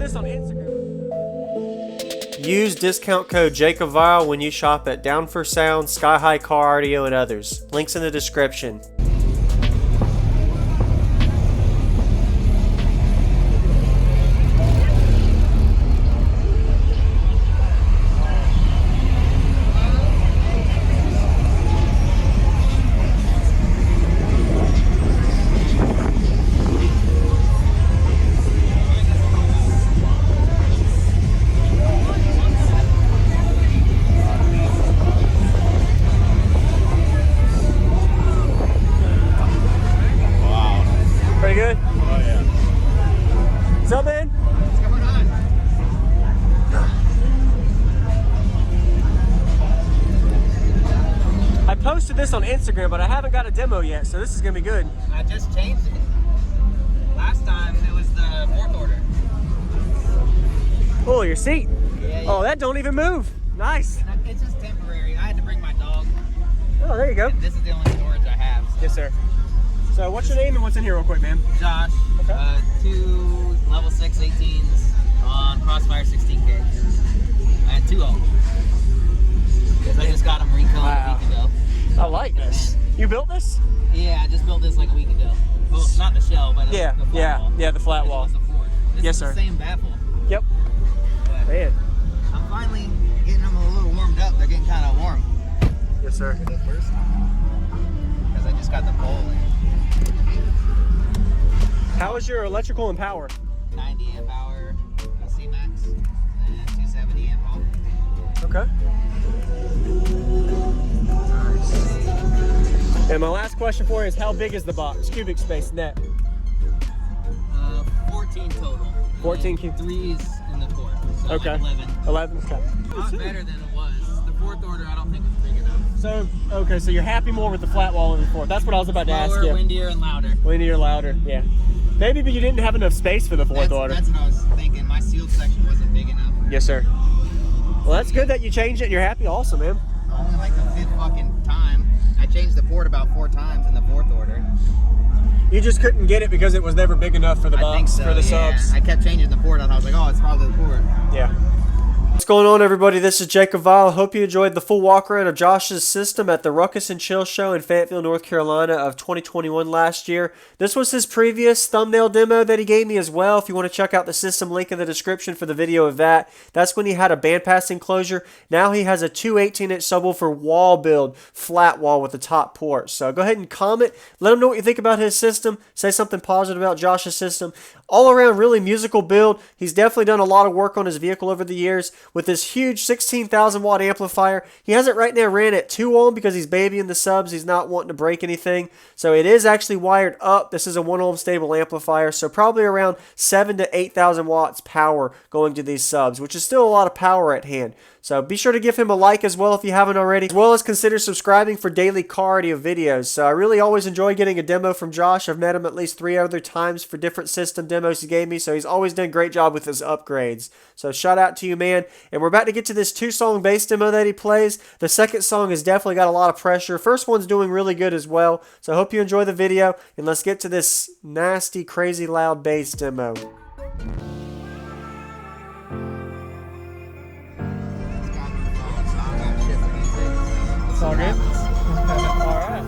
this on Instagram. Use discount code JACOBVILE when you shop at Down for Sound, Sky High Car Audio, and others. Links in the description. Pretty good? Oh, yeah. What's up, man? What's going on? I posted this on Instagram, but I haven't got a demo yet, so this is gonna be good. I just changed it. Last time it was the fourth order. Oh, your seat. Yeah, Oh, that don't even move. Nice. It's just temporary. I had to bring my dog. Oh, there you go. And this is the only storage I have. So. Yes, sir. So what's your name and what's in here real quick, man? Josh, Okay. 2 level 6 18s on Crossfire 16K. I had 2 of them. I just got them reconned a week ago. I like this. You built this? Yeah, I just built this like a week ago. Well, not the shell, but Yeah, the flat yeah, wall. yeah, the flat This wall. was the fourth. This Yes, is sir. the same baffle. Yep. But Man. I'm finally getting them a little warmed up. They're getting kind of warm. Yes, sir. For the first one. Because I just got the pole in. How is your electrical and power? 90 amp hour C-Max and 270 amp off. Okay. And my last question for you is, how big is the box? Cubic space net. 14 total. 14 And cube. 3s in the fourth. So Okay. like 11. 11. Okay. A lot better than it was. The fourth order I don't think was big enough. So, okay, so you're happy more with the flat wall than the fourth. That's what I was about to ask Lower, you. windier, and louder. Windier, louder. Yeah. Maybe, but you didn't have enough space for the fourth order. That's what I was thinking. My sealed section wasn't big enough. Yes, sir. Well, that's good that you changed it and you're happy. Awesome, man. Only like the 5th fucking time. I changed the port about 4 times in the fourth order. You just couldn't get it because it was never big enough for the I box, think so, for the yeah. subs. I kept changing the port and I was like, oh, it's probably the port. Yeah. What's going on, everybody? This is Jacob Vile. Hope you enjoyed the full walk around of Josh's system at the Ruckus and Chill Show in Fayetteville, North Carolina of 2021 last year. This was his previous thumbnail demo that he gave me as well. If you want to check out the system, link in the description for the video of that. That's when he had a bandpass enclosure. Now he has a 218-inch subwoofer wall build, flat wall with the top port. So go ahead and comment. Let him know what you think about his system. Say something positive about Josh's system. All around really musical build. He's definitely done a lot of work on his vehicle over the years with this huge 16,000 watt amplifier. He has it right now ran at 2 ohm because he's babying the subs. He's not wanting to break anything. So it is actually wired up. This is a 1 ohm stable amplifier. So probably around 7,000 to 8,000 watts power going to these subs, which is still a lot of power at hand. So be sure to give him a like as well if you haven't already, as well as consider subscribing for daily car audio videos. So I really always enjoy getting a demo from Josh. I've met him at least 3 other times for different system demos he gave me, so he's always done a great job with his upgrades. So shout out to you, man. And we're about to get to this 2-song bass demo that he plays. The second song has definitely got a lot of pressure. First one's doing really good as well. So I hope you enjoy the video, and let's get to this nasty, crazy loud bass demo. It's all good? All right.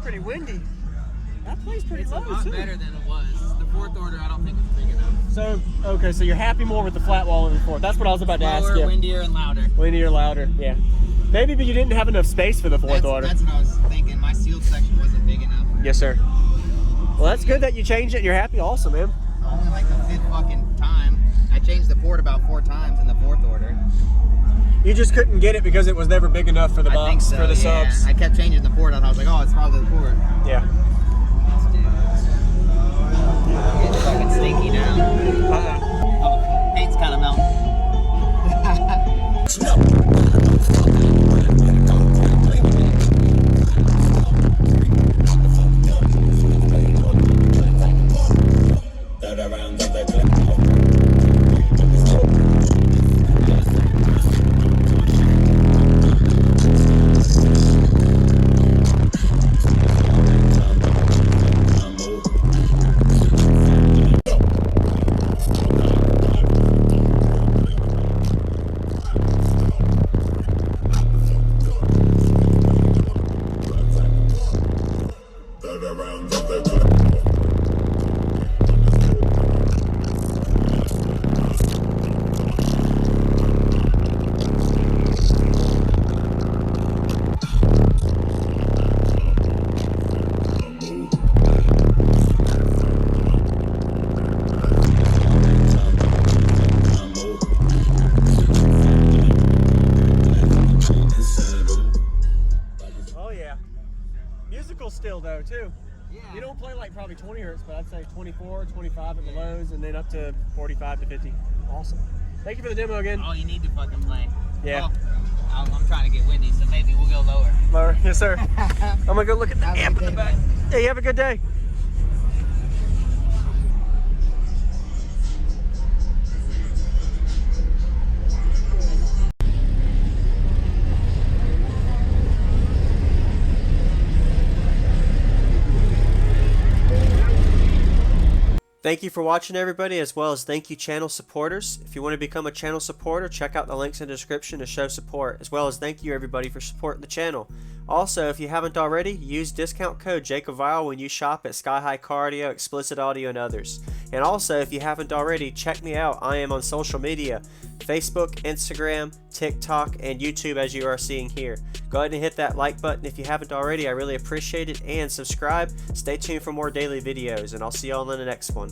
Pretty windy. That plays pretty It's low, a lot too. better than it was. The fourth order, I don't think was big enough. So, okay, so you're happy more with the flat wall than the fourth. That's what I was about to ask Lower, you. windier, and louder. Windier, louder, yeah. Maybe, but you didn't have enough space for the fourth order. That's what I was thinking. My sealed section wasn't big enough. Yes, sir. Well, that's good that you changed it and you're happy. Awesome, man. Only like the fifth fucking time. I changed the port about 4 times in the fourth order. You just couldn't get it because it was never big enough for the I think box, so, for the yeah. subs. I kept changing the port and I was like, oh, it's probably the port. Yeah. It's fucking stinky now. Oh, paint's kind of melting. Still though too. Yeah. You don't play like probably 20 hertz, but I'd say 24, 25 at the lows, and then up to 45 to 50. Awesome. Thank you for the demo again. Oh, you need to fucking play. Yeah. Oh, I'm trying to get windy, so maybe we'll go lower. Lower. Yes, sir. I'm gonna go look at the Have a amp good in the day, back. man. Hey, have a good day. Thank you for watching, everybody, as well as thank you channel supporters. If you want to become a channel supporter, check out the links in the description to show support, as well as thank you everybody for supporting the channel. Also, if you haven't already, use discount code JACOVILE when you shop at Sky High Cardio, Explicit Audio, and others. And also, if you haven't already, check me out. I am on social media, Facebook, Instagram, TikTok, and YouTube, as you are seeing here. Go ahead and hit that like button if you haven't already. I really appreciate it. And subscribe. Stay tuned for more daily videos, and I'll see y'all in the next one.